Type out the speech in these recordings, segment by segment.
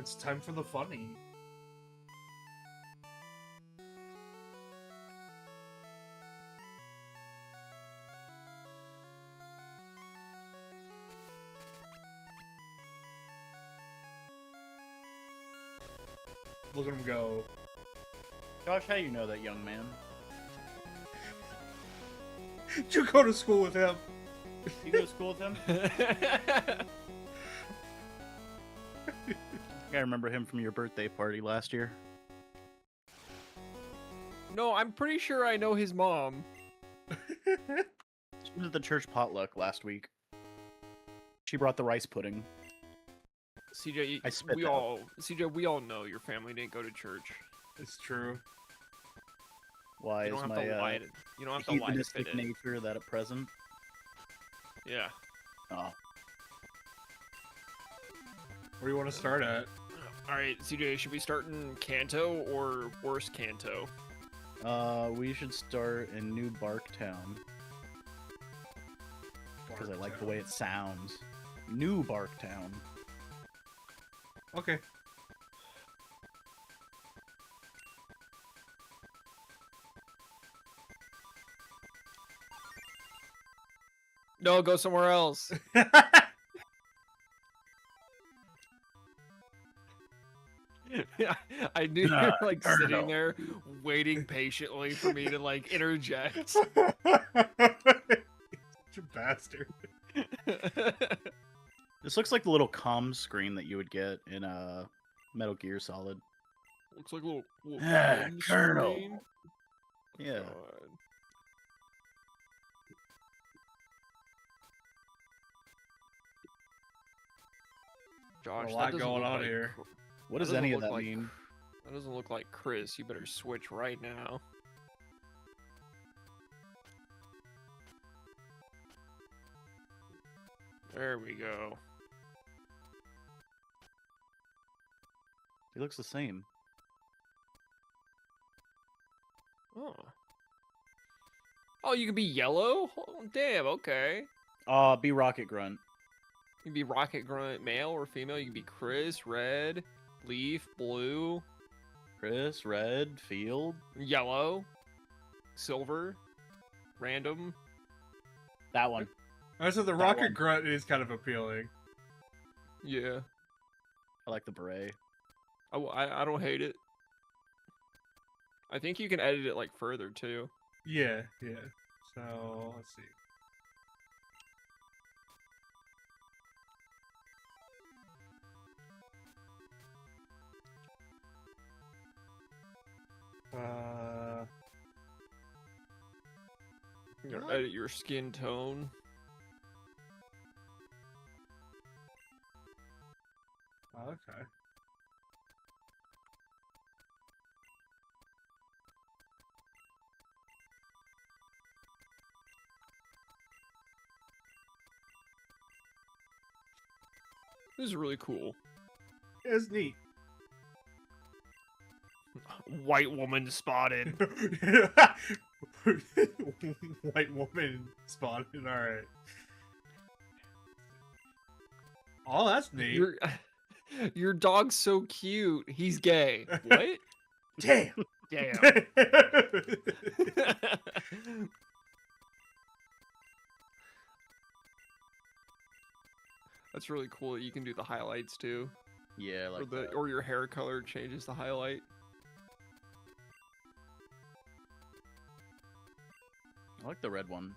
It's time for the funny. Look at him go. Josh, how do you know that young man? Did you go to school with him? You go to school with him? I remember him from your birthday party last year. No, I'm pretty sure I know his mom. She was at the church potluck last week. She brought the rice pudding. CJ, I spit we that. we all know your family didn't go to church. It's true. Why You is don't have my to lie. You don't have to lie to heathenistic fit in. nature that at present? Yeah. Oh. Where do you want to start at? All right, CJ, should we start in Kanto or worst Kanto? We should start in New Barktown. Because I like the way it sounds. New Barktown. Okay. No, go somewhere else. I knew you were like sitting there waiting patiently for me to like interject. Such a bastard. This looks like the little comm screen that you would get in Metal Gear Solid. Looks like a little home Colonel. screen. Yeah. God. Josh, A that lot doesn't going look on like here. What does doesn't any of look that like mean? That doesn't look like Chris. You better switch right now. There we go. He looks the same. Oh. Oh, you can be yellow? Oh, damn, okay. Be Rocket Grunt. You can be Rocket Grunt male or female. You can be Chris, red, Leaf, blue, Chris, Red, Field. yellow, silver, random. That one. So the That rocket one. grunt is kind of appealing. Yeah. I like the beret. I don't hate it. I think you can edit it like further too. Yeah, yeah. So let's see. You can What? edit your skin tone. Okay. This is really cool. It's neat. White woman spotted. White woman spotted. All right. Oh, that's neat. Your dog's so cute. He's gay. What? Damn. Damn. That's really cool that you can do the highlights too. Yeah, like that. Or your hair color changes the highlight. I like the red one.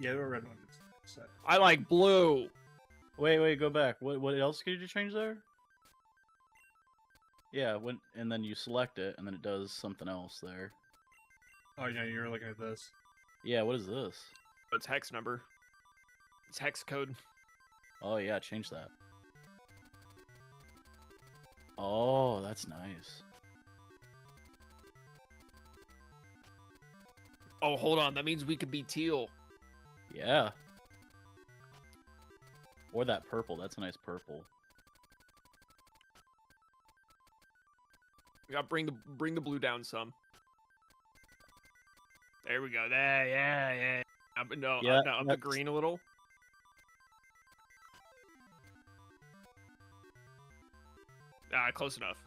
Yeah, the red one. Set. I like blue. Wait, go back. What else could you change there? Yeah, and then you select it, and then it does something else there. Oh yeah, you're looking at this. Yeah, what is this? It's hex number. It's hex code. Oh yeah, change that. Oh, that's nice. Oh, hold on. That means we could be teal. Yeah. Or that purple. That's a nice purple. We got bring the blue down some. There we go. There, yeah. Yeah, Up the green a little. Close enough.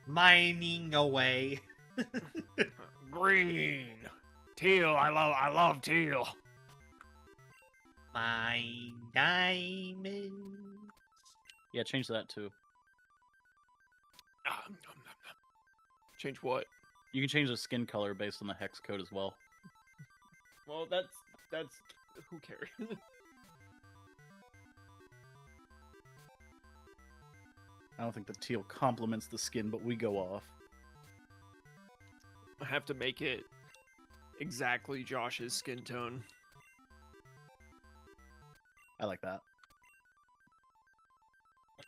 Mining away. Green. Teal. I love teal. Mine diamonds. Yeah, change that too. Change what? You can change the skin color based on the hex code as well. Well, that's who cares? I don't think the teal complements the skin, but we go off. I have to make it exactly Josh's skin tone. I like that.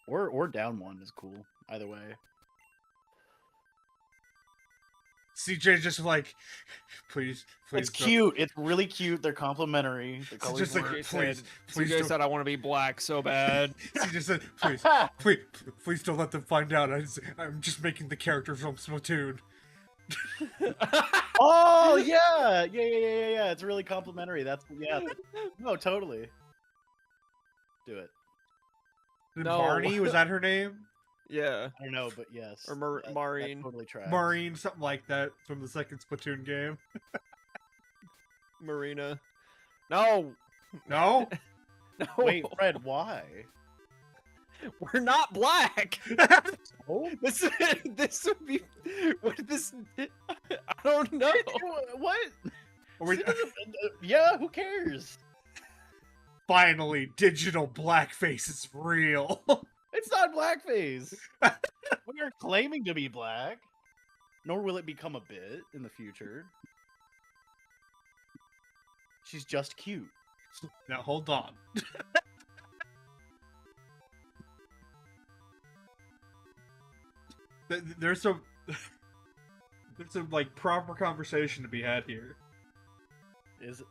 Or down one is cool. Either way. CJ just like, please. It's don't. cute. It's really cute. They're complimentary. The colors just like, work. please CJ don't. said I want to be black so bad. CJ said, please don't let them find out. I'm just making the character from Splatoon. Oh yeah. It's really complimentary. No, totally. Do it. No. Marnie, was that her name? Yeah. I don't know, but yes. Or that Maureen. totally tracks. Maureen, something like that from the second Splatoon game. Marina. No. No? No. Wait, Fred, why? We're not black. Oh, This would be what this. I don't know. what? Are we- Yeah, who cares? Finally, digital blackface is real. It's not blackface. We are claiming to be black. Nor will it become a bit in the future. She's just cute. Now hold on. There's some like proper conversation to be had here. Is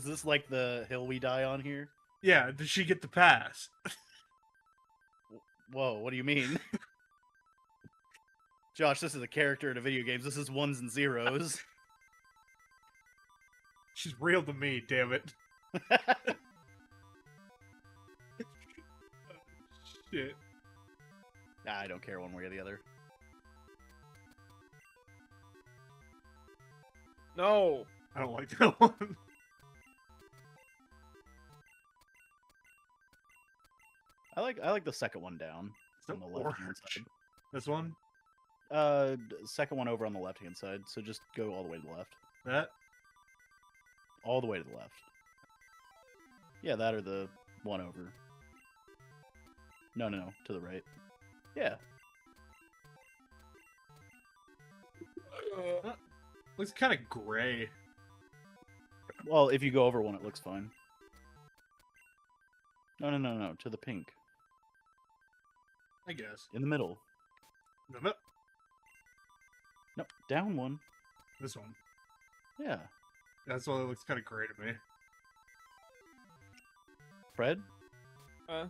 this like the hill we die on here? Yeah, did she get the pass? Whoa, what do you mean? Josh, this is a character in a video games. This is ones and zeros. She's real to me, damn it. Shit. I don't care one way or the other. No. I don't like that one. I like the second one down So on the left hand orange. side. This one? Second one over on the left hand side. So just go all the way to the left. That? All the way to the left. Yeah, that or the one over. No, to the right. Yeah. Looks kind of gray. Well, if you go over one, it looks fine. No, to the pink. I guess. In the middle. No, No, down one. this one. Yeah. That's why it looks kind of gray to me. Fred, Uh,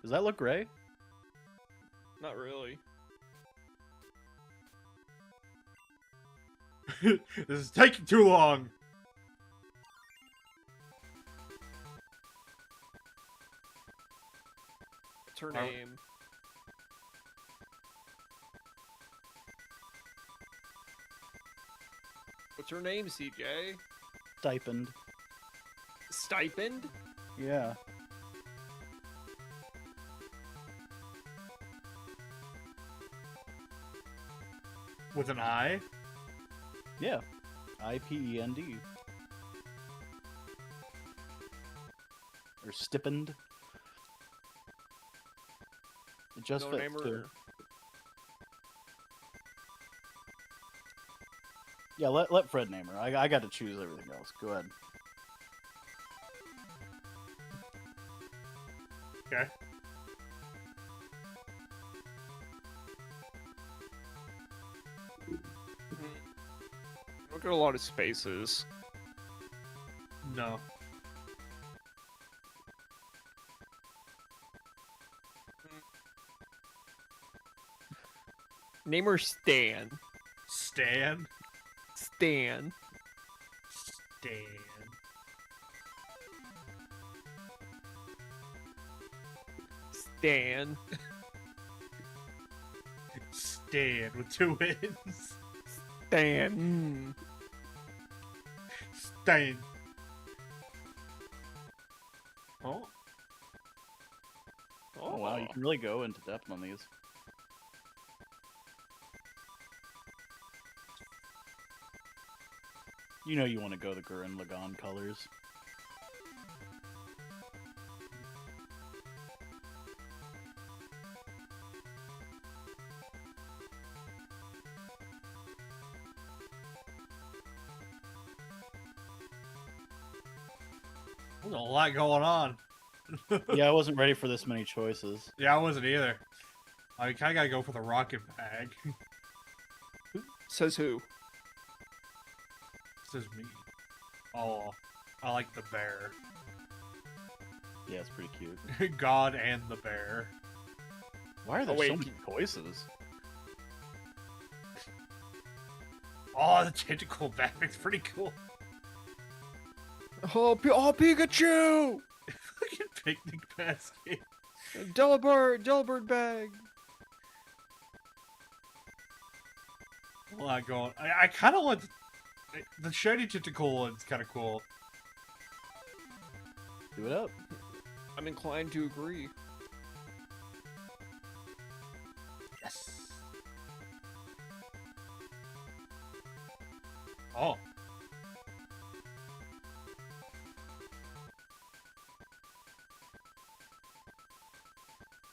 does that look gray? not really. This is taking too long. What's her Oh. name? What's her name, CJ? Stipend. Stipend? Yeah. With an eye? Yeah. IPEND. Or stipend. It just No fits name too. her. Yeah, let Fred name her. I got to choose everything else. Go ahead. Okay. Look at a lot of spaces. No. Name her Stan. Stan? Stan. Stan. Dan. Stan with 2 N's. Dan. Stan. Oh. Oh wow, you can really go into depth on these. You know you want to go the Gurren Lagann colors. There's a lot going on. Yeah, I wasn't ready for this many choices. Yeah, I wasn't either. I kind of gotta go for the rocket bag. Says who? This is me. Oh, I like the bear. Yeah, it's pretty cute. God and the bear. Why are there wait. so many choices? Oh, the tentacle bag is pretty cool. Oh, Pikachu! Fucking picnic basket. Delibird bag. A lot going. I kind of want the shiny tentacle one's kind of cool. Do it up. I'm inclined to agree. Yes. Oh.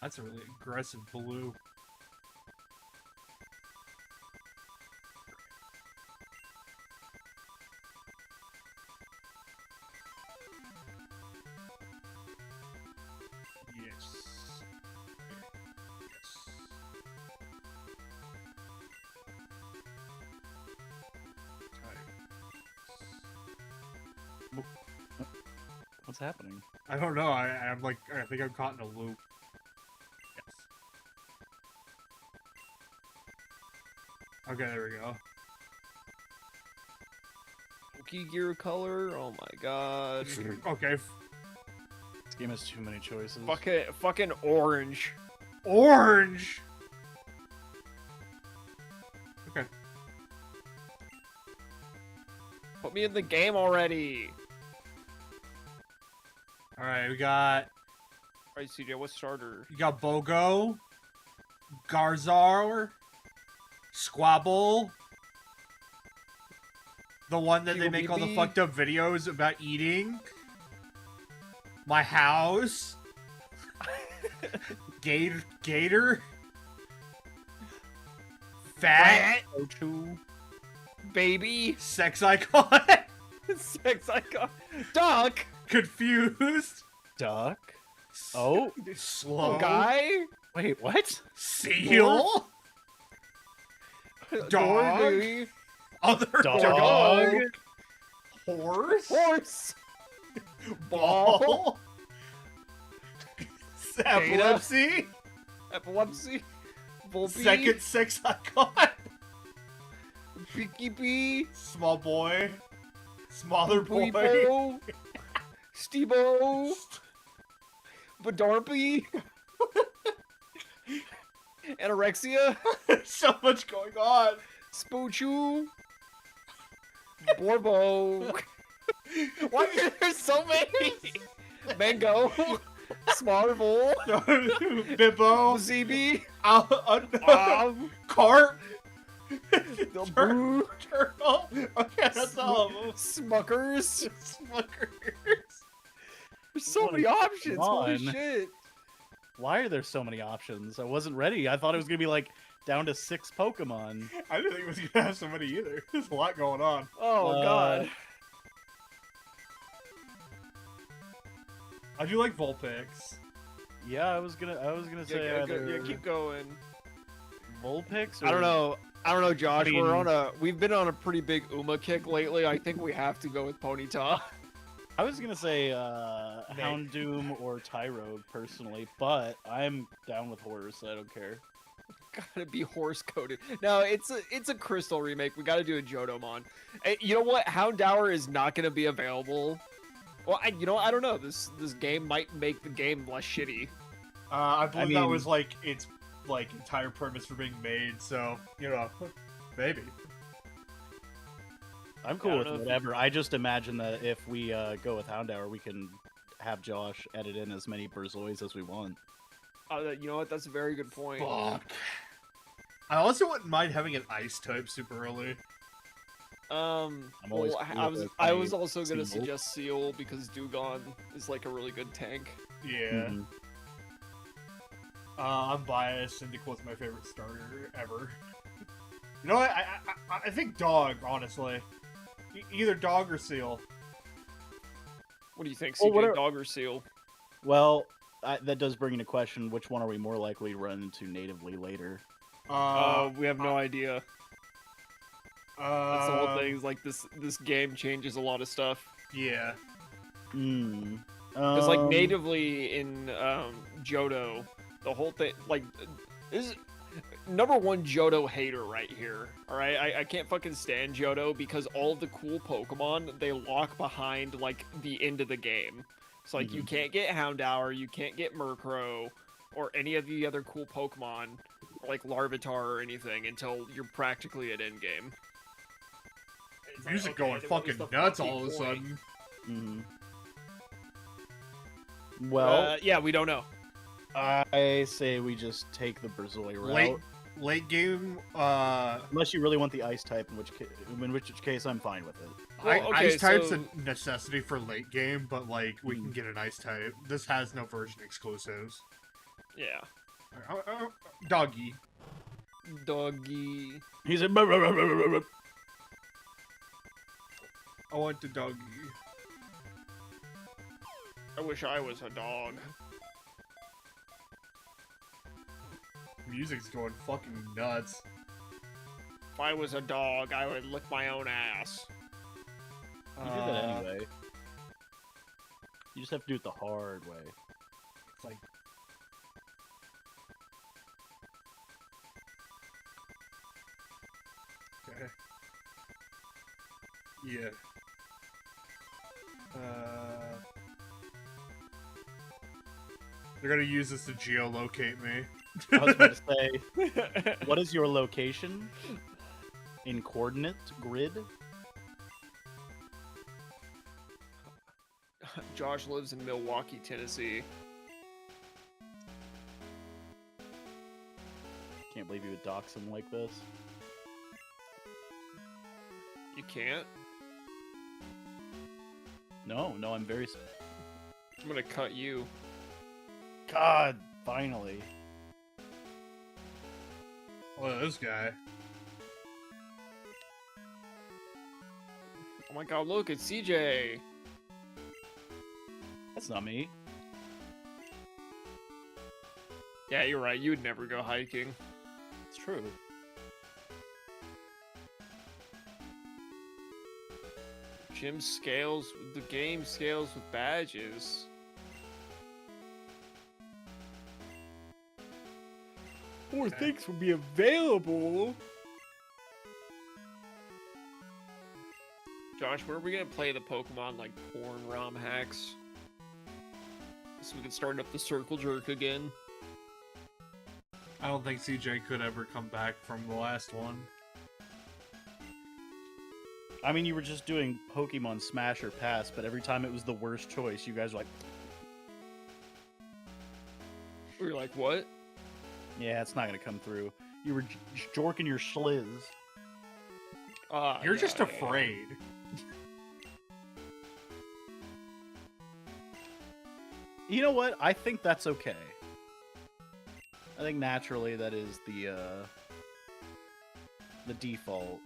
That's a really aggressive blue. Yes. What's happening? I don't know. I'm like, I think I'm caught in a loop. Yes. Okay, there we go. Gear color. Oh my god. Okay. This game has too many choices. Fucking orange. Orange! Okay. Put me in the game already. Alright, we got... Alright, CJ, what's starter? You got Bogo, Garzar, Squabble, the one that they make all the QBB. fucked up videos about eating, my house, Gator, Fat, Ochu. Baby. Sex Icon, Sex icon. Duck. Confused, Duck. Oh. Slow, Guy. Wait, what? Seal, Dog. Baby. Other Dog. Horse, Horse. Ball, Epilepsy, Epilepsy. Volpe. Second Sex Icon, Peaky Bee. Small Boy, Smaller Boy, Weebo. Steebo. Badarpy. Anorexia. so much going on. Spoochu. Borbo. Why are there so many? Mango. Smarvel. Bibbo, ZB. Carp, The Boo. Turtle. Okay, that's all of them. Smuckers. Smuckers. There's so What many is options. Holy going on? shit. Why are there so many options? I wasn't ready. I thought it was gonna be like down to 6 Pokemon. I didn't think it was gonna have so many either. There's a lot going on. Oh god. I do like Vulpix. Yeah, I was gonna say Yeah, either keep going. Vulpix. I don't know. I don't know, Josh. I mean- We've been on a pretty big Uma kick lately. I think we have to go with Ponyta. I was gonna say Houndoom or Tyrogue personally, but I'm down with Horse. I don't care. Gotta be horse coated. No, it's a Crystal remake. We gotta do a Jodomon. You know what? Houndour is not gonna be available. Well, I don't know. This game might make the game less shitty. I believe that mean- was like its like entire premise for being made. So maybe. I'm I cool don't with know if you- whatever. I just imagine that if we go with Houndour, we can have Josh edit in as many Berzois as we want. You know what? That's a very good point. Fuck. I also wouldn't mind having an ice type super early. always Well, cool I with was a I was also gonna Seal. suggest Seal because Dugong is like a really good tank. Yeah. Mhm. I'm biased. Cyndaquil's my favorite starter ever. You know what? I think dog, honestly. Either dog or seal. What do you think, Well, CJ? what are- Dog or Seal? Well, that does bring into question which one are we more likely to run into natively later. We have no idea. That's the whole thing. Is like this game changes a lot of stuff. Yeah. Because like natively in Johto, the whole thing like this is number one Johto hater right here. All right, I can't fucking stand Johto because all of the cool Pokemon they lock behind like the end of the game. So like you can't get Houndour, you can't get Murkrow, or any of the other cool Pokemon like Larvitar or anything until you're practically at end game. It's like, Music okay, going then what was fucking the nuts fucking all of a point? sudden. Well, Yeah, we don't know. I say we just take the Berzoi route. Late game, Unless you really want the ice type, in which case I'm fine with it. Well, okay, ice type's so- a necessity for late game, but like we can get an ice type. This has no version exclusives. Yeah. Doggy. Doggy. He's a. I want the doggy. I wish I was a dog. Music's going fucking nuts. If I was a dog, I would lick my own ass. You do that anyway. You just have to do it the hard way. It's like okay. Yeah. They're gonna use this to geolocate me. I was about to say, what is your location in coordinate grid? Josh lives in Milwaukee, Tennessee. Can't believe you would dox him like this. You can't? No, I'm very. I'm gonna cut you. God, finally. Look at this guy. Oh my god, look, it's CJ! That's not me. Yeah, you're right, you would never go hiking. It's true. Gym scales, the game scales with badges. More things will be available. Josh, where are we gonna play the Pokemon like porn ROM hacks? So we can start up the circle jerk again. I don't think CJ could ever come back from the last one. I mean, you were just doing Pokemon Smash or Pass, but every time it was the worst choice, you guys were like, We were like, what? yeah, it's not gonna come through. You were jorking your schliz. You're Yeah, just yeah, afraid. You know what? I think that's okay. I think naturally that is the default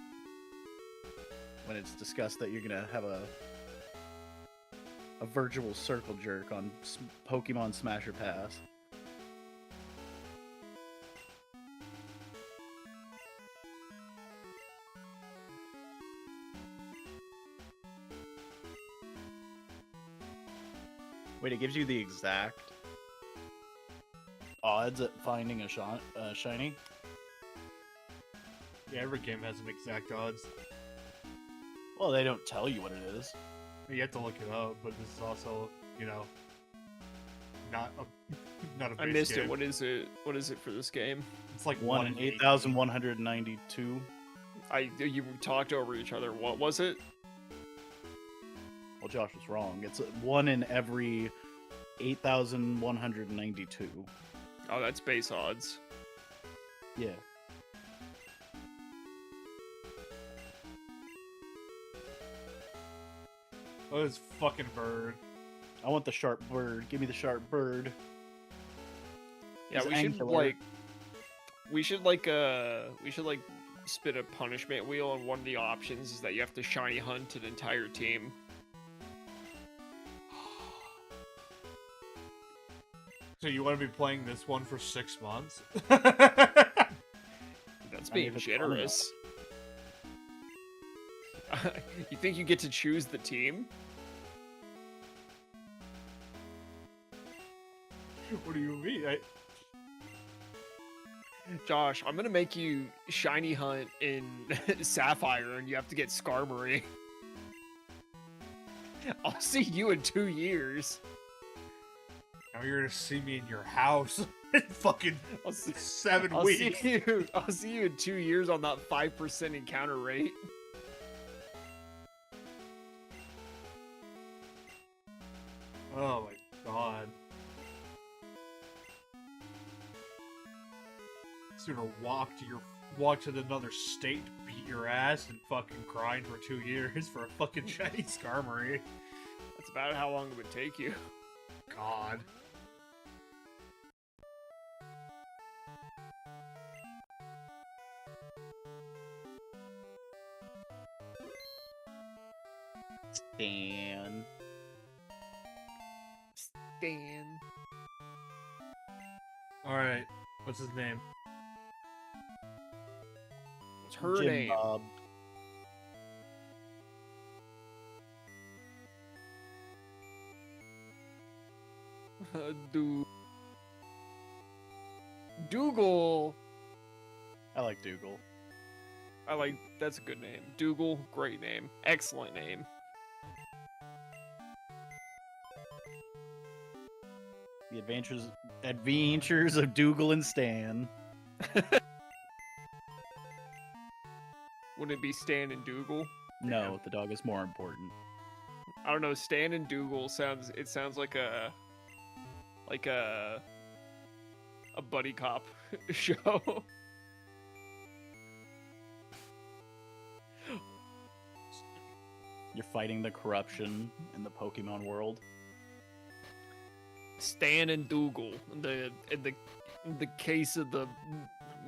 when it's discussed that you're gonna have a virtual circle jerk on Pokemon Smash or Pass. Wait, it gives you the exact odds at finding a shiny? Yeah, every game has an exact odds. Well, they don't tell you what it is. You have to look it up, but this is also, not a not a base I missed game. it. What is it? What is it for this game? It's like 1 in 8,192. You talked over each other. What was it? Well, Josh was wrong. It's 1 in every 8,192. Oh, that's base odds. Yeah. Oh, this fucking bird. I want the sharp bird. Give me the sharp bird. Yeah, It's we should angular. we should like spit a punishment wheel, and one of the options is that you have to shiny hunt an entire team. So you want to be playing this one for 6 months? That's I mean, being if it's fun enough. generous. You think you get to choose the team? What do you mean? Josh, I'm gonna make you shiny hunt in Sapphire, and you have to get Skarmory. I'll see you in 2 years. Now you're gonna see me in your house in fucking I'll see, 7 I'll weeks. I'll see you in 2 years on that 5% encounter rate. Oh my god. Sooner walk to another state, beat your ass, and fucking grind for 2 years for a fucking shiny Skarmory. That's about how long it would take you. God. Stan. Dan. Alright, what's his name? What's her Jim name? Bob. Dougal. I like Dougal. That's a good name. Dougal, great name. Excellent name. The adventures of Dougal and Stan. Wouldn't it be Stan and Dougal? No, the dog is more important. I don't know. Stan and Dougal sounds like a buddy cop show. You're fighting the corruption in the Pokemon world. Stan and Dougal, in the case of the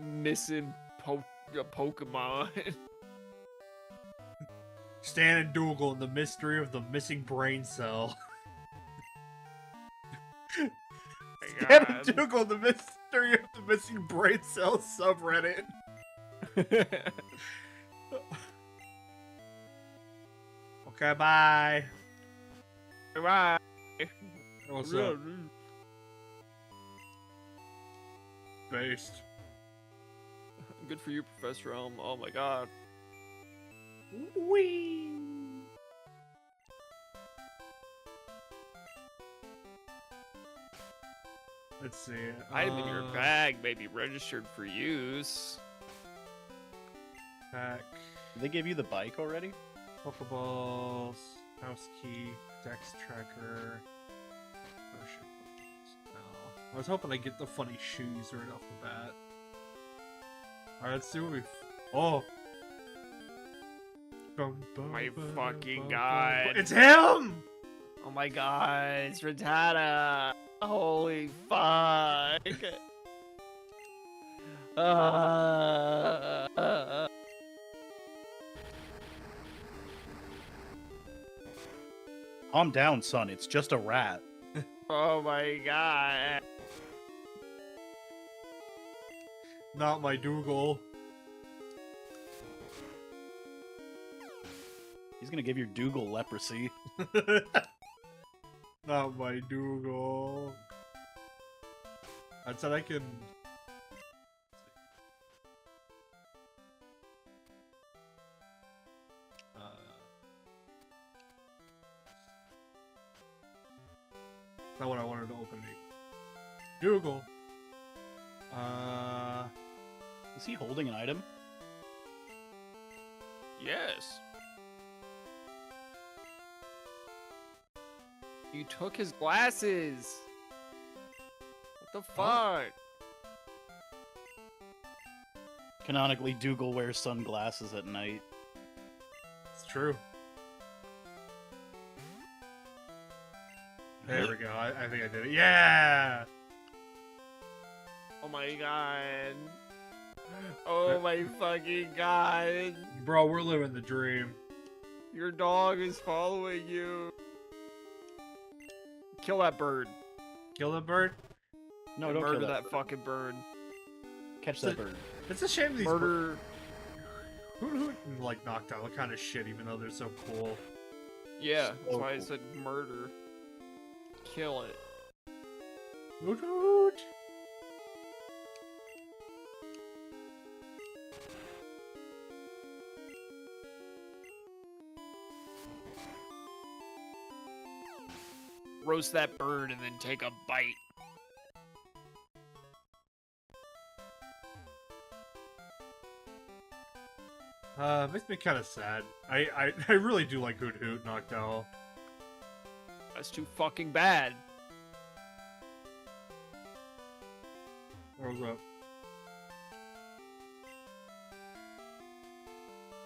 missing Pokemon. Stan and Dougal and the mystery of the missing brain cell. Stan and Dougal and the mystery of the missing brain cell subreddit. Okay, bye. Right. What's up? Based. Good for you, Professor Elm. Oh my god. Wee. Let's see. Item in your bag may be registered for use. Pack. Did they give you the bike already? Pokeballs. House key. Dex tracker. Potion. No. I was hoping I'd get the funny shoes right off the bat. Alright, let's see what we've. Oh! My fucking god. It's him! Oh my god, it's Rattata. Holy fuck. Calm down, son. It's just a rat. Oh my god. Not my Dougal. He's gonna give your Dougal leprosy. Not my Dougal. I said I can. Not what I wanted to open. Google. Is he holding an item? Yes. You took his glasses. What the fuck? Canonically, Dougal wears sunglasses at night. It's true. There we go. I think I did it. Yeah! Oh my god. Oh my fucking god. Bro, we're living the dream. Your dog is following you. Kill that bird. Kill the bird? No, And don't murder kill that fucking bird. Catch that bird. It's a shame these Murder. Hoot and like Noctowl look kind of shit, even though they're so cool. Yeah, that's So why I cool. said murder. Kill it. Hoot hoot! Roast that bird and then take a bite. Makes me kind of sad. I really do like Hoot Hoot Noctowl. That's too fucking bad. What's up?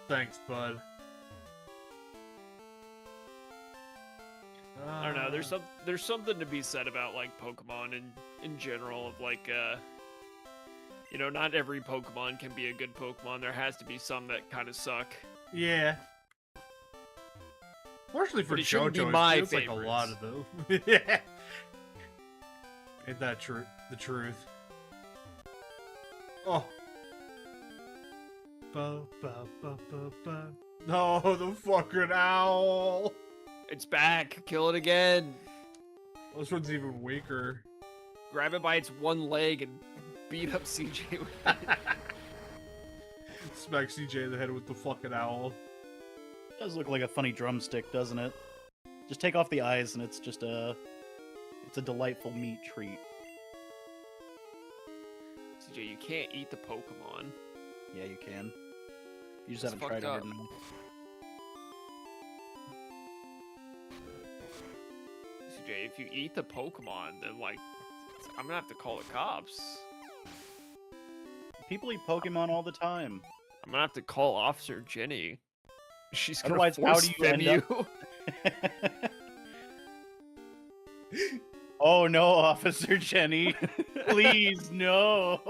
Thanks, bud. I don't know. There's something to be said about like Pokemon in general of like you know, not every Pokemon can be a good Pokemon. There has to be some that kind of suck. Yeah. Fortunately for But it shouldn't be JoJo, my it feels like a lot of them. Yeah. Ain't that the truth? Oh. Ba, ba, ba, ba, ba. No, the fucking owl. It's back. Kill it again. This one's even weaker. Grab it by its one leg and beat up CJ with it. Smack CJ in the head with the fucking owl. Does look like a funny drumstick, doesn't it? Just take off the eyes and it's just a delightful meat treat. CJ, you can't eat the Pokemon. Yeah, you can. You just It's haven't tried it fucked hard up. enough. CJ, if you eat the Pokemon, then like, I'm gonna have to call the cops. People eat Pokemon all the time. I'm gonna have to call Officer Jenny. She's gonna Otherwise, how do you force-fem end Oh no, Officer Jenny. Please, no.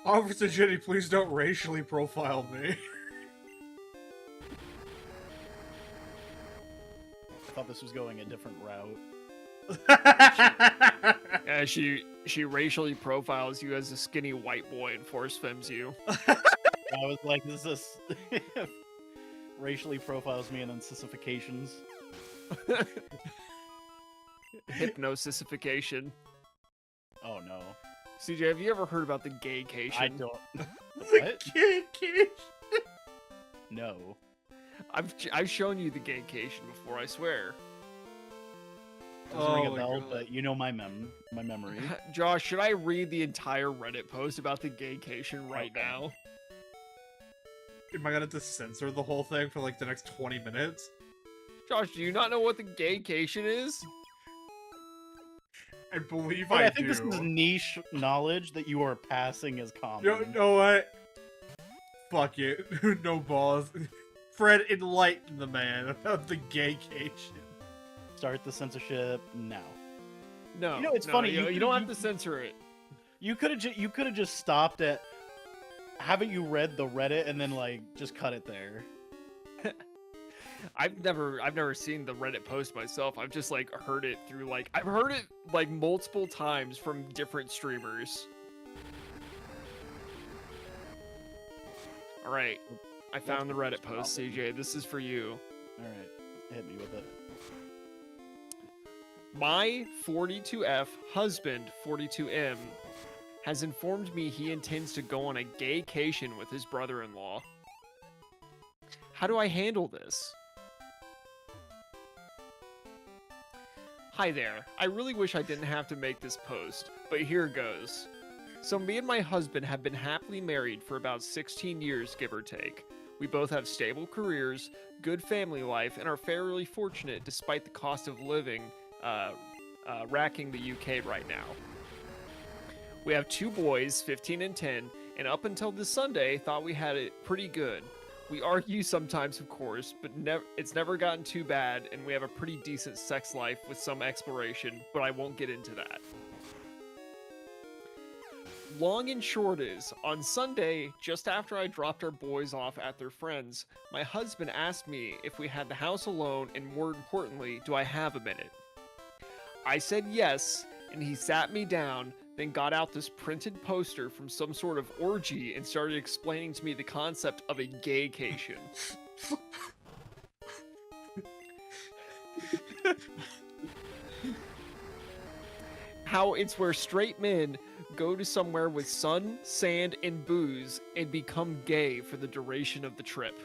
Officer Jenny, please don't racially profile me. I thought this was going a different route. Yeah, she racially profiles you as a skinny white boy and force fems you. I was like, this is racially profiles me and then sissifications. Hypnosisification. Oh no. CJ, have you ever heard about the Gaycation? I don't. The What? Gaycation. No. I've shown you the Gaycation before, I swear. Doesn't ring a my bell, God. but you know my memory. Josh, should I read the entire Reddit post about the Gaycation right Okay. now? Am I gonna have to censor the whole thing for like the next 20 minutes? Josh, do you not know what the Gaycation is? I believe But I I think do. this is niche knowledge that you are passing as common. You know what? Fuck it. No balls. Fred, enlighten the man about the Gaycation. Start the censorship now. No. You know, it's no, funny, You, you- you don't you- have to censor it. You could have just stopped at. Haven't you read the Reddit and then like just cut it there? I've never seen the Reddit post myself. I've just like heard it through like I've heard it like multiple times from different streamers. All right, I found the Reddit post, CJ. This is for you. All right, hit me with it. My 42F husband, 42M, has informed me he intends to go on a gaycation with his brother-in-law. How do I handle this? Hi there. I really wish I didn't have to make this post, but here goes. So me and my husband have been happily married for about 16 years, give or take. We both have stable careers, good family life, and are fairly fortunate despite the cost of living racking the UK right now. We have 2 boys, 15 and 10, and up until this Sunday, thought we had it pretty good. We argue sometimes, of course, but it's never gotten too bad, and we have a pretty decent sex life with some exploration, but I won't get into that. Long and short is, on Sunday, just after I dropped our boys off at their friends, my husband asked me if we had the house alone, and more importantly, do I have a minute? I said yes, and he sat me down, then got out this printed poster from some sort of orgy and started explaining to me the concept of a gaycation. How it's where straight men go to somewhere with sun, sand, and booze and become gay for the duration of the trip.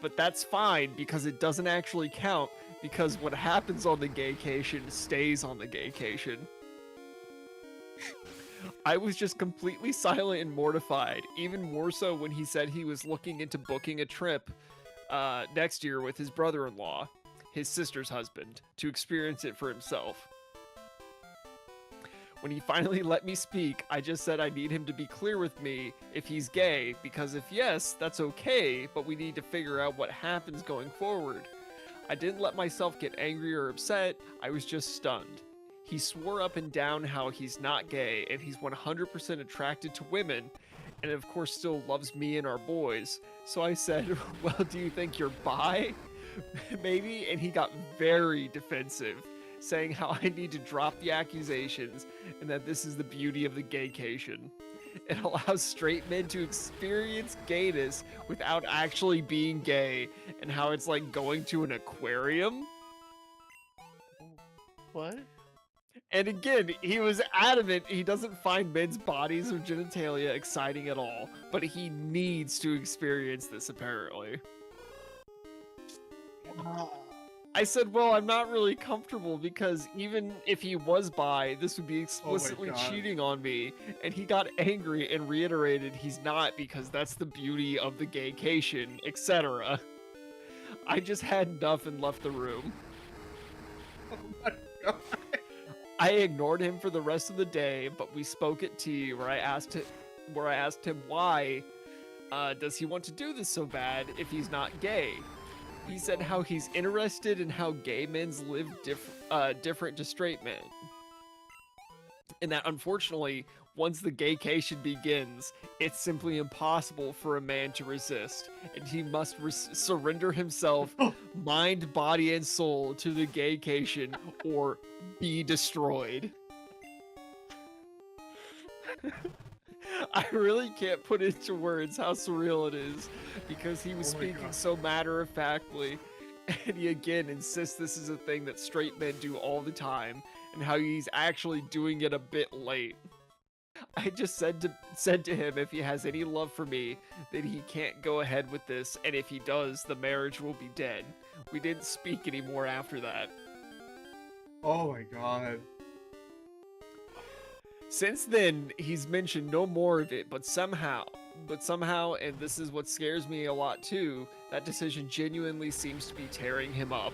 But that's fine because it doesn't actually count, because what happens on the gaycation stays on the gaycation. I was just completely silent and mortified, even more so when he said he was looking into booking a trip next year with his brother-in-law, his sister's husband, to experience it for himself. When he finally let me speak, I just said I need him to be clear with me if he's gay, because if yes, that's okay, but we need to figure out what happens going forward. I didn't let myself get angry or upset, I was just stunned. He swore up and down how he's not gay and he's 100% attracted to women, and of course still loves me and our boys. So I said, well, do you think you're bi? Maybe? And he got very defensive, saying how I need to drop the accusations and that this is the beauty of the gaycation. It allows straight men to experience gayness without actually being gay, and how it's like going to an aquarium. What? And again, he was adamant he doesn't find men's bodies or genitalia exciting at all, but he needs to experience this apparently. I said, well, I'm not really comfortable because even if he was bi, this would be explicitly cheating on me. And he got angry and reiterated he's not because that's the beauty of the gaycation, etc. I just had enough and left the room. Oh my god. I ignored him for the rest of the day, but we spoke at tea where I asked him why does he want to do this so bad if he's not gay. He said how he's interested in how gay men live different to straight men. And that unfortunately, once the gaycation begins, it's simply impossible for a man to resist. And he must surrender himself, mind, body, and soul to the gaycation or be destroyed. I really can't put into words how surreal it is, because he was speaking so matter-of-factly, and he again insists this is a thing that straight men do all the time, and how he's actually doing it a bit late. I just said to him if he has any love for me, that he can't go ahead with this, and if he does, the marriage will be dead. We didn't speak anymore after that. Oh my god. Since then, he's mentioned no more of it, but somehow, and this is what scares me a lot too, that decision genuinely seems to be tearing him up.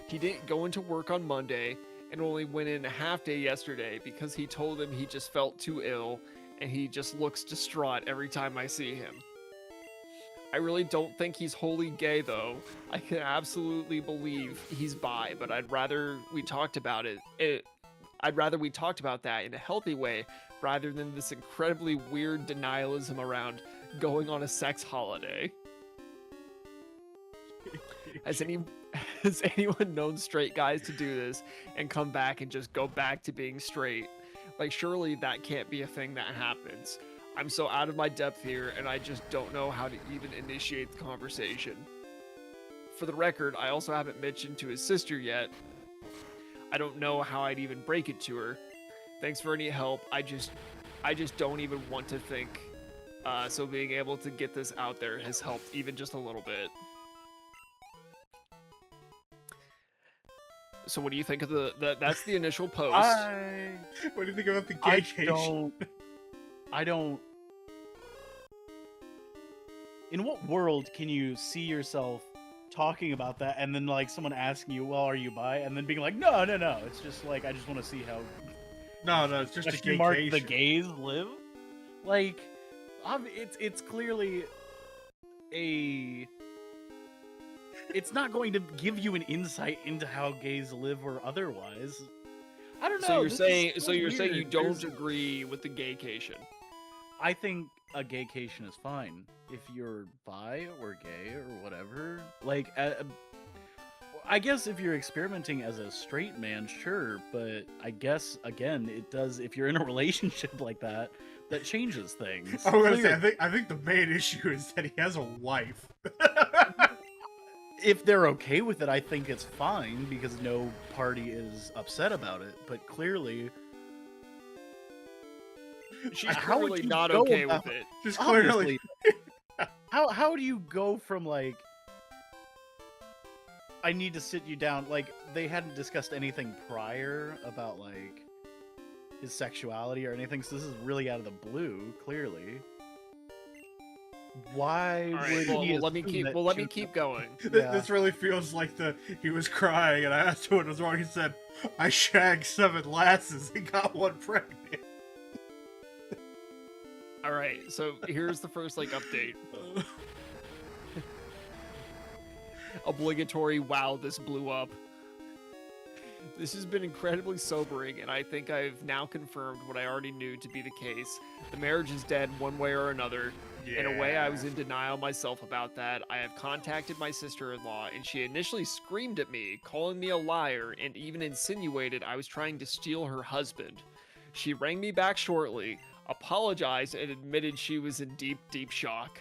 He didn't go into work on Monday, and only went in a half day yesterday because he told him he just felt too ill, and he just looks distraught every time I see him. I really don't think he's wholly gay though. I can absolutely believe he's bi, but I'd rather we talked about that in a healthy way rather than this incredibly weird denialism around going on a sex holiday. Has anyone known straight guys to do this and come back and just go back to being straight? Like, surely that can't be a thing that happens. I'm so out of my depth here, and I just don't know how to even initiate the conversation. For the record, I also haven't mentioned to his sister yet. I don't know how I'd even break it to her. Thanks for any help. I just don't even want to think. So being able to get this out there has helped even just a little bit. So what do you think of that's the initial post? What do you think about the I gaycation? don't. In what world can you see yourself talking about that and then like someone asking you, "Well, are you bi?" and then being like, "No, no, no. It's just like I just want to see how No, it's just a question mark the gaycation. gays live." Like, it's clearly a. It's not going to give you an insight into how gays live or otherwise. I don't know. So you're this saying is so you're saying you weird. don't There's- agree with the gaycation? I think a gaycation is fine if you're bi or gay or whatever. Like, I guess if you're experimenting as a straight man, sure. But I guess again, it does. If you're in a relationship like that, that changes things. I was gonna Clearly. say, I think the main issue is that he has a wife. If they're okay with it, I think it's fine because no party is upset about it. But clearly, She's how would clearly you not go okay about- with it. Just clearly, obviously, how do you go from like I need to sit you down, like they hadn't discussed anything prior about like his sexuality or anything, so this is really out of the blue, clearly. Why All right, would he let me assume keep that let she me would- keep going. Yeah. this really feels like he was crying, and I asked him what was wrong. He said, "I shagged 7 lasses and got 1 pregnant." All right, so here's the first like update. Obligatory. Wow, this blew up. This has been incredibly sobering, and I think I've now confirmed what I already knew to be the case. The marriage is dead one way or another. In a way, I was in denial myself about that. I have contacted my sister-in-law, and she initially screamed at me, calling me a liar, and even insinuated I was trying to steal her husband. She rang me back shortly, apologized, and admitted she was in deep, deep shock.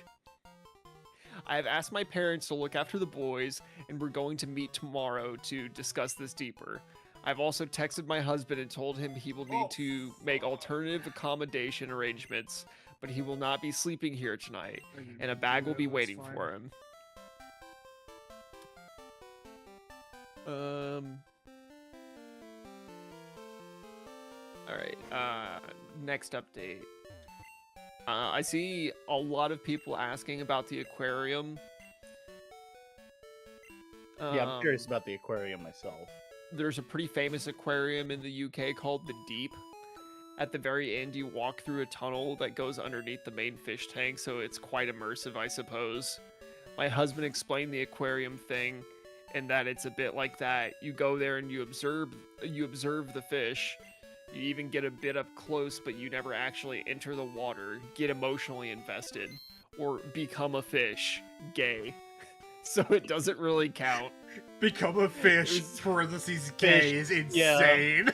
I have asked my parents to look after the boys, and we're going to meet tomorrow to discuss this deeper. I've also texted my husband and told him he will need to make alternative accommodation arrangements, but he will not be sleeping here tonight, and a bag will be waiting for him. Alright, next update. I see a lot of people asking about the aquarium. Yeah, I'm curious about the aquarium myself. There's a pretty famous aquarium in the UK called the Deep. At the very end, you walk through a tunnel that goes underneath the main fish tank, so it's quite immersive, I suppose. My husband explained the aquarium thing, and that it's a bit like that. You go there and you observe the fish. You even get a bit up close, but you never actually enter the water, get emotionally invested, or become a fish. Gay. So it doesn't really count. Become a fish, parentheses, gay is insane.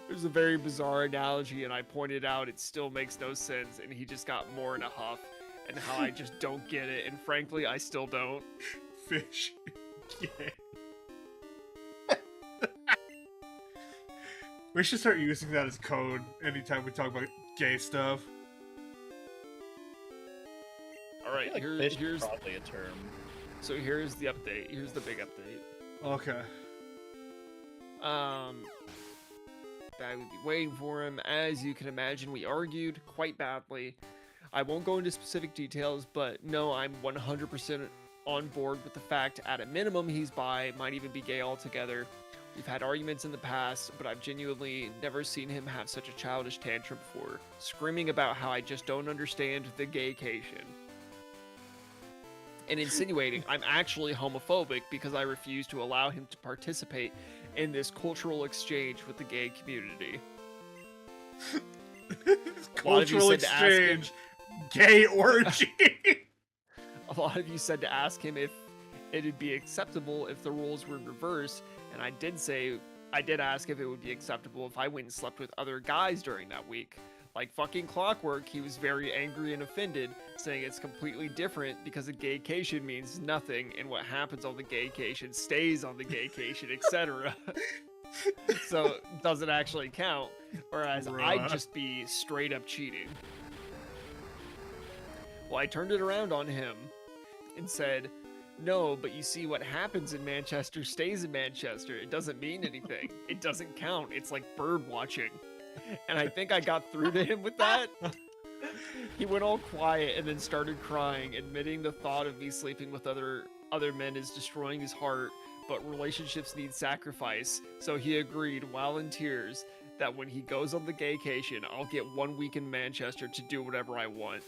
It was a very bizarre analogy, and I pointed out it still makes no sense, and he just got more in a huff, and how I just don't get it, and frankly, I still don't. Fish, gay. We should start using that as code anytime we talk about gay stuff. Alright, Like fish is probably a term. So here's the update. Here's the big update. Okay. I would be waiting for him. As you can imagine, we argued quite badly. I won't go into specific details, but no, I'm 100% on board with the fact, at a minimum, he's bi, might even be gay altogether. We've had arguments in the past, but I've genuinely never seen him have such a childish tantrum before, screaming about how I just don't understand the gaycation. And insinuating I'm actually homophobic because I refuse to allow him to participate in this cultural exchange with the gay community. Cultural exchange, gay orgy. A lot of you said to ask him if it'd be acceptable if the roles were reversed, and I did ask if it would be acceptable if I went and slept with other guys during that week. Like fucking clockwork, he was very angry and offended, saying it's completely different because a gaycation means nothing, and what happens on the gaycation stays on the gaycation, etc. So it doesn't actually count, whereas I'd just be straight up cheating. Well, I turned it around on him and said, No, but you see, what happens in Manchester stays in Manchester. It doesn't mean anything. It doesn't count. It's like bird watching. And I think I got through to him with that. He went all quiet and then started crying, admitting the thought of me sleeping with other men is destroying his heart, but relationships need sacrifice. So he agreed, while in tears, that when he goes on the gaycation, I'll get 1 week in Manchester to do whatever I want.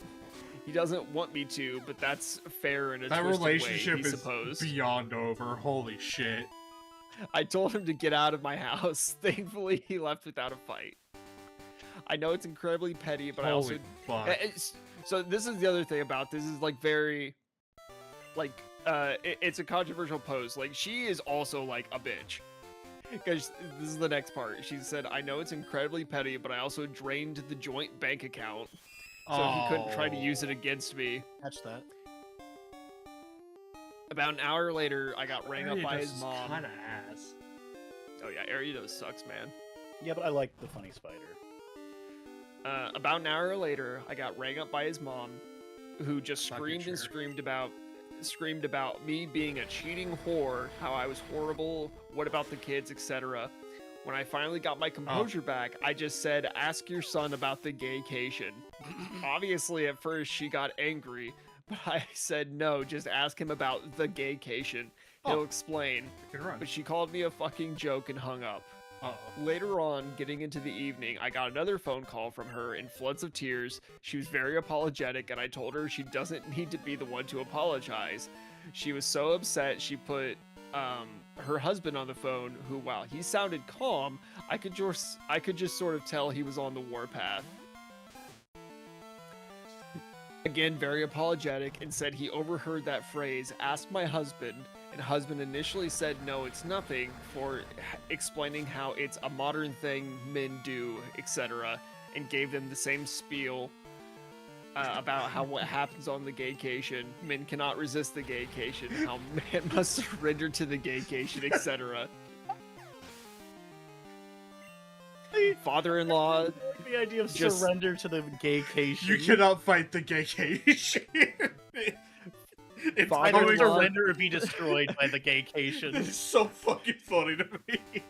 He doesn't want me to, but that's fair in a That twisted relationship way, he is supposed. beyond over. Holy shit. I told him to get out of my house. Thankfully, he left without a fight. I know it's incredibly petty, but Holy fuck. So this is the other thing about this is like very, like, it's a controversial post. Like, she is also like a bitch. Because this is the next part. She said, I know it's incredibly petty, but I also drained the joint bank account. So he couldn't try to use it against me. Catch that. About an hour later, I got rang up by his mom. Kind of ass. Oh yeah, Ariados sucks, man. Yeah, but I like the funny spider. About an hour later, I got rang up by his mom, who just Fucking screamed and sure. screamed about me being a cheating whore, how I was horrible, what about the kids, etc. When I finally got my composure back, I just said, ask your son about the gaycation. Obviously, at first, she got angry, but I said, no, just ask him about the gaycation. He'll explain. Good run. But she called me a fucking joke and hung up. Uh-oh. Later on, getting into the evening, I got another phone call from her in floods of tears. She was very apologetic, and I told her she doesn't need to be the one to apologize. She was so upset, she put her husband on the phone, who, while he sounded calm, I could just sort of tell he was on the warpath. Again, very apologetic, and said he overheard that phrase, ask my husband, and husband initially said no, it's nothing, for explaining how it's a modern thing men do, etc., and gave them the same spiel about how what happens on the gaycation, men cannot resist the gaycation, how man must surrender to the gaycation, etc. Father-in-law, The idea of Just- surrender to the gaycation. You cannot fight the gaycation. It's Father- Either going surrender or be destroyed by the gaycation. It's so fucking funny to me.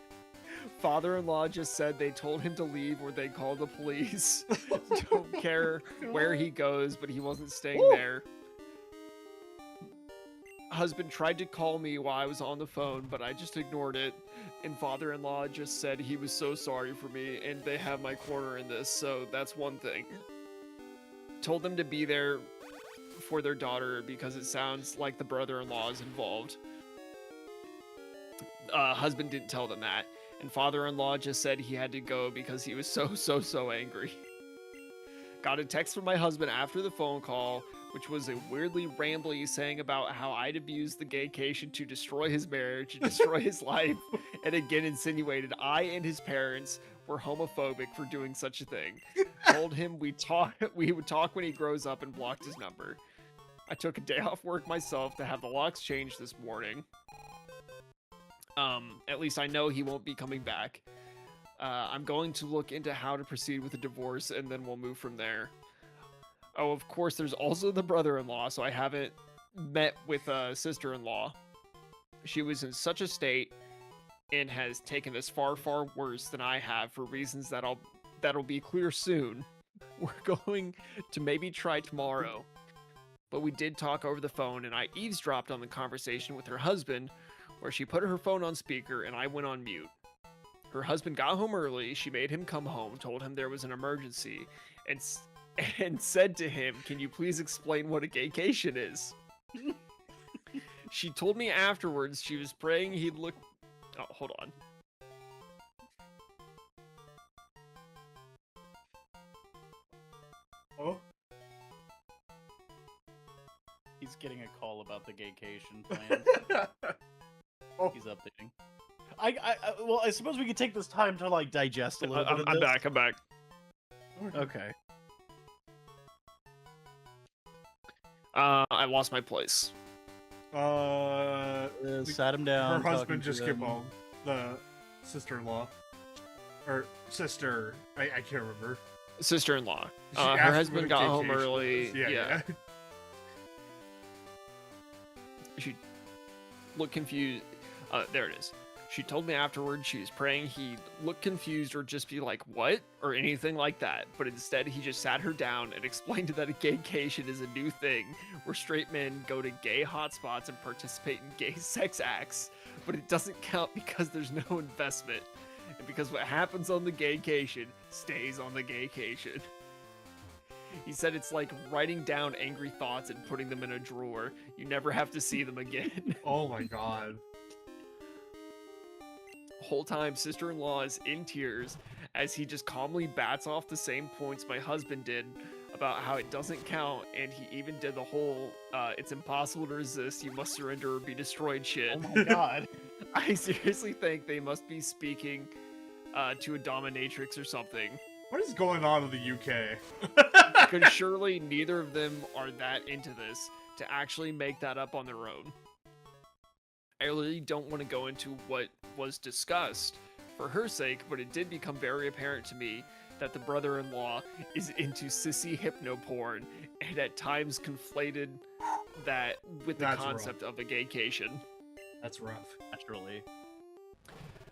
father-in-law just said they told him to leave or they call the police. Don't care where he goes, but he wasn't staying there. Husband tried to call me while I was on the phone, but I just ignored it. And father-in-law just said he was so sorry for me and they have my corner in this, so that's one thing. Told them to be there for their daughter because it sounds like the brother-in-law is involved. Husband didn't tell them that. And father-in-law just said he had to go because he was so angry. Got a text from my husband after the phone call, which was a weirdly rambly saying about how I'd abused the gaycation to destroy his marriage, to destroy his life, and again insinuated I and his parents were homophobic for doing such a thing. Told him we would talk when he grows up, and blocked his number. I took a day off work myself to have the locks changed this morning. At least I know he won't be coming back. I'm going to look into how to proceed with the divorce, and then we'll move from there. Oh, of course, there's also the brother-in-law, so I haven't met with a sister-in-law. She was in such a state and has taken this far worse than I have for reasons that'll be clear soon. We're going to maybe try tomorrow. But we did talk over the phone, and I eavesdropped on the conversation with her husband, where she put her phone on speaker and I went on mute. Her husband got home early, she made him come home, told him there was an emergency, and said to him, can you please explain what a gaycation is? She told me afterwards she was praying he'd look... Oh, hold on. Oh. He's getting a call about the gaycation plan. Oh. He's updating. Well, I suppose we could take this time to like digest a little bit of I'm this. back, I'm back. Okay. I lost my place. Sat him down. Her husband talking just to came them. home. The sister-in-law. Or sister. I can't remember. Sister-in-law. She Her asked husband what got a home gaycation early. was. Yeah. she looked confused. There it is. She told me afterwards she was praying he'd look confused or just be like, what? Or anything like that. But instead, he just sat her down and explained that a gaycation is a new thing where straight men go to gay hotspots and participate in gay sex acts. But it doesn't count because there's no investment. And because what happens on the gaycation stays on the gaycation. He said it's like writing down angry thoughts and putting them in a drawer. You never have to see them again. Oh my god. Whole time, sister-in-law is in tears as he just calmly bats off the same points my husband did about how it doesn't count, and he even did the whole it's impossible to resist, you must surrender or be destroyed shit. Oh my god. I seriously think they must be speaking to a dominatrix or something, What is going on in the UK? because surely neither of them are that into this to actually make that up on their own. I really don't want to go into what was discussed for her sake, but it did become very apparent to me that the brother-in-law is into sissy hypno porn and at times conflated that with the That's concept of a gaycation. That's rough. Naturally.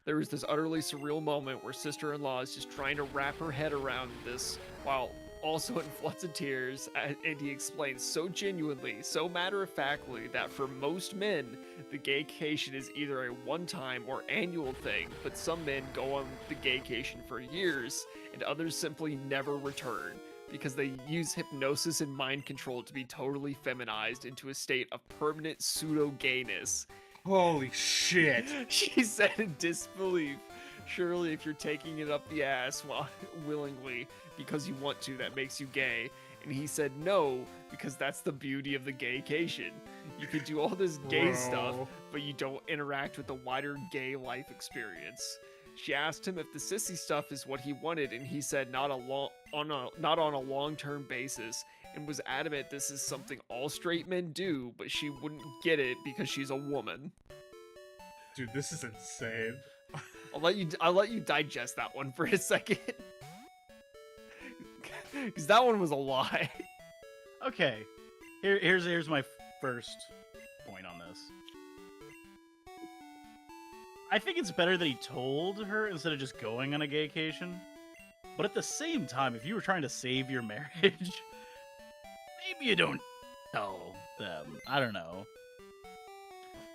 There was this utterly surreal moment where sister-in-law is just trying to wrap her head around this while also in floods of tears, and he explains so genuinely, so matter-of-factly, that for most men, the gaycation is either a one-time or annual thing, but some men go on the gaycation for years, and others simply never return, because they use hypnosis and mind control to be totally feminized into a state of permanent pseudo-gayness. Holy shit. She said in disbelief, surely if you're taking it up the ass willingly because you want to, that makes you gay. And he said no, because that's the beauty of the gaycation. You can do all this gay stuff, but you don't interact with the wider gay life experience. She asked him if the sissy stuff is what he wanted, and he said not on a long-term basis, and was adamant this is something all straight men do, but she wouldn't get it because she's a woman. Dude, this is insane. I'll let you digest that one for a second. Because that one was a lie. Okay. Here's my first point on this. I think it's better that he told her instead of just going on a gaycation. But at the same time, if you were trying to save your marriage, maybe you don't tell them. I don't know.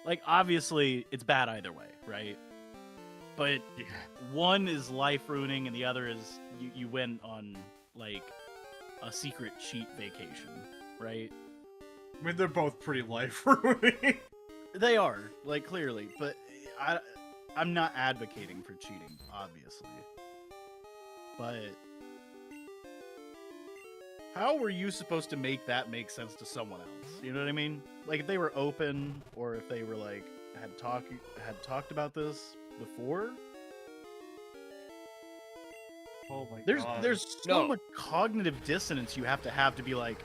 Like, obviously, it's bad either way, right? But Yeah. one is life-ruining, and the other is you went on, like, a secret cheat vacation, right? I mean, they're both pretty life-ruining. They are, like, clearly, but I'm not advocating for cheating, obviously. But how were you supposed to make that make sense to someone else? You know what I mean? Like, if they were open, or if they were, like, had talked about this before. Oh my god. There's so No. much cognitive dissonance you have to be like,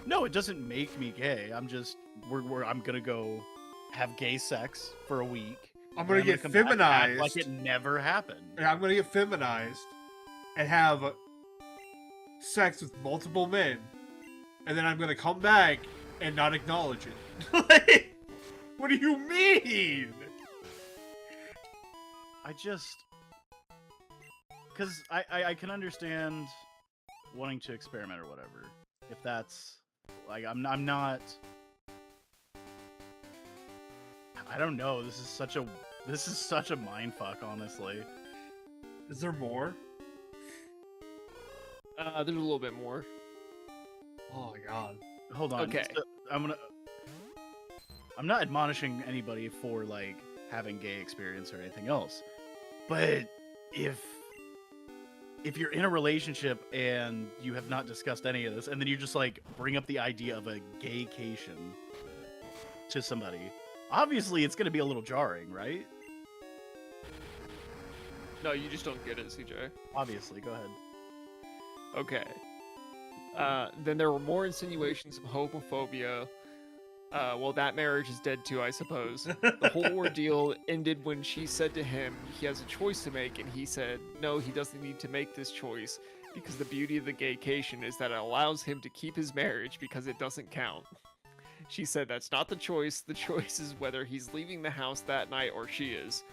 no, it doesn't make me gay. I'm just I'm gonna go have gay sex for a week. I'm and gonna then get come back and act like feminized. it never happened. And I'm gonna get feminized and have sex with multiple men, and then I'm gonna come back and not acknowledge it. Like, what do you mean? Because I can understand wanting to experiment or whatever. If that's like I'm not. I don't know. This is such a mindfuck, honestly. Is there more? There's a little bit more. Oh my god. Hold on. Okay. So, I'm not admonishing anybody for like having gay experience or anything else, but if you're in a relationship and you have not discussed any of this, and then you just like bring up the idea of a gaycation to somebody, obviously it's going to be a little jarring, right? No, you just don't get it, CJ. Obviously, go ahead. Okay. Then there were more insinuations of homophobia. Well, that marriage is dead too, I suppose. The whole ordeal ended when she said to him he has a choice to make, and he said no, he doesn't need to make this choice because the beauty of the gaycation is that it allows him to keep his marriage because it doesn't count. She said that's not the choice. The choice is whether he's leaving the house that night or she is.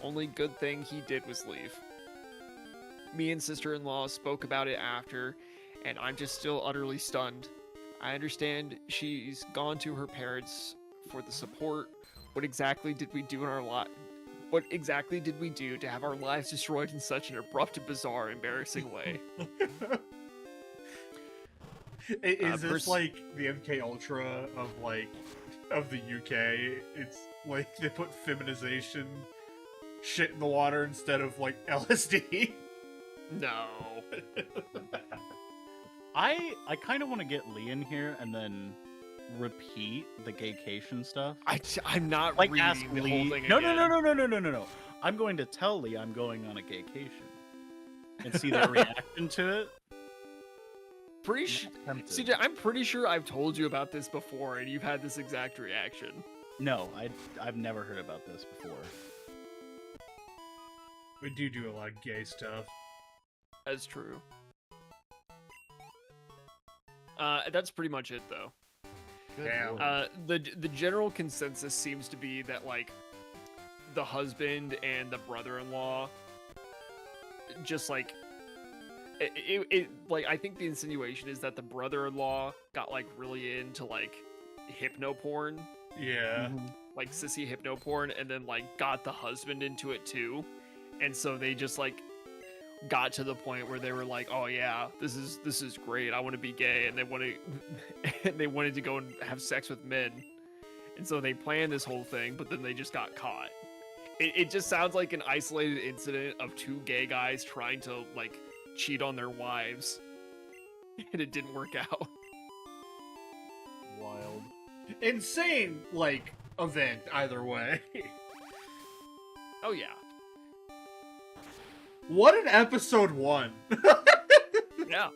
Only good thing he did was leave. Me and sister-in-law spoke about it after, and I'm just still utterly stunned. I understand she's gone to her parents for the support. What exactly did we do in our What exactly did we do to have our lives destroyed in such an abrupt, bizarre, embarrassing way? Is this like the MK Ultra of the UK? It's like they put feminization shit in the water instead of like LSD. No. I kind of want to get Lee in here and then repeat the Gaycation stuff. I'm not Like reading ask the Lee. whole thing No. again. I'm going to tell Lee I'm going on a Gaycation and see their reaction to it. CJ, I'm pretty sure I've told you about this before, and you've had this exact reaction. No, I've never heard about this before. We do a lot of gay stuff. That's true. That's pretty much it, though. Damn. The general consensus seems to be that like the husband and the brother-in-law just like it like I think the insinuation is that the brother-in-law got like really into like hypno porn, Yeah. like sissy hypno porn, and then like got the husband into it too, and so they just like got to the point where they were like, oh yeah, this is great, I want to be gay, and they wanted to go and have sex with men, and so they planned this whole thing, but then they just got caught. It just sounds like an isolated incident of two gay guys trying to like cheat on their wives, and it didn't work out. Wild. Insane, like, event either way. Oh yeah. What an episode 1. Yeah.